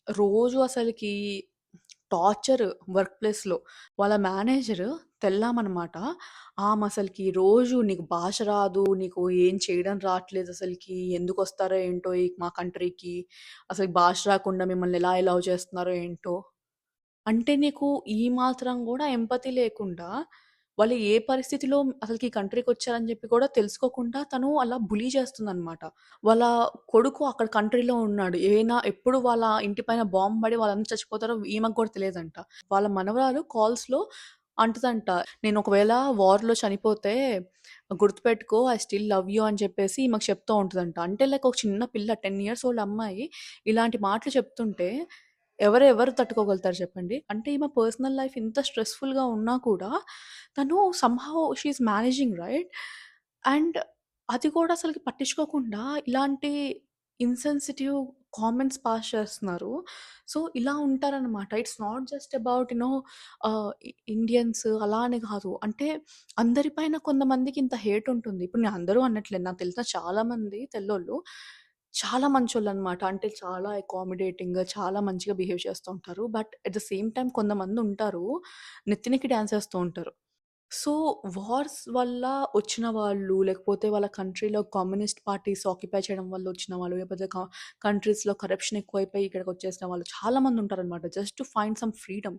రోజు అసలకి torture work ప్లేస్‌లో. వాళ్ళ మేనేజరు తెల్లామనమాట. ఆమసలకి రోజు "నీకు భాష రాదు, నీకు ఏం చేయడం రాట్లేదసలకి, ఎందుకొస్తారో ఏంటో మా కంట్రీకి, అసలు భాష రాకుండా మిమ్మల్ని ఎలా ఎలౌ చేస్తున్నారో ఏంటో." అంటే నీకు ఈ మాత్రం గూడా ఎంపతి లేకుండా, వాళ్ళు ఏ పరిస్థితిలో అసలకి ఈ కంట్రీకొచ్చారని జెప్పి కూడా తెలుసుకోకుండా తను అలా బులీ చేస్తుందనమాట. వాళ్ళ కొడుకు అక్కడ కంట్రీలో ఉన్నాడు. ఎప్పుడు వాళ్ళ ఇంటి పైన బాంబ్ పడి వాళ్ళందరూ చచ్చిపోతారో ఈమెకు కూడా తెలీదంట. వాళ్ళ మనవరాలు కాల్స్‌లో అంటదంట, "నేను ఒకవేళ వార్‌లో చనిపోతే గుర్తుపెట్టుకో ఐ స్టిల్ లవ్ యూ" అని చెప్పేసి ఈమెకు చెప్తూ ఉంటదంట. అంటే లైక్ ఒక చిన్న పిల్ల 10 ఇయర్స్ ఓల్డ్ అమ్మాయి ఇలాంటి మాటలు చెప్తుంటే ఎవరు తట్టుకోగలుగుతారు చెప్పండి? అంటే ఈమె పర్సనల్ లైఫ్ ఇంత స్ట్రెస్‌ఫుల్‌గా ఉన్నా కూడా తను somehow she is managing right. And అది కూడా అసలకి పట్టించుకోకుండా ఇలాంటి ఇన్‌సెన్సిటివ్ కామెంట్స్ పాస్ చేస్తున్నారు. సో, ఇలా ఉంటారనమాట. It's not just about Indians అలా అని కాదు. అంటే అందరి పైన కొంతమందికి ఇంత హేట్ ఉంటుంది. ఇప్పుడు నేను అందరూ అనట్లేదు. నాకు తెలిసిన చాలా మంది తెల్లోళ్ళు చాలా మంచోళ్ళనమాట. అంటే చాలా అకామిడేటింగ్‌గా చాలా మంచిగా బిహేవ్ చేస్తూ ఉంటారు. But at the same time కొంతమందుంటారు నెత్తినెక్కి డాన్స్ ఏస్తూ ఉంటారు. సో, వార్స్ వల్ల వచ్చిన వాళ్ళు, లేకపోతే వాళ్ళ కంట్రీలో కమ్యూనిస్ట్ పార్టీస్ ఆక్యుపై చేయడం వల్ల వచ్చిన వాళ్ళు, లేకపోతే కంట్రీస్‌లో కరప్షన్ ఎక్కువైపోయి ఇక్కడికొచ్చేసిన వాళ్ళు చాలా మందుంటారనమాట. Just to find some freedom.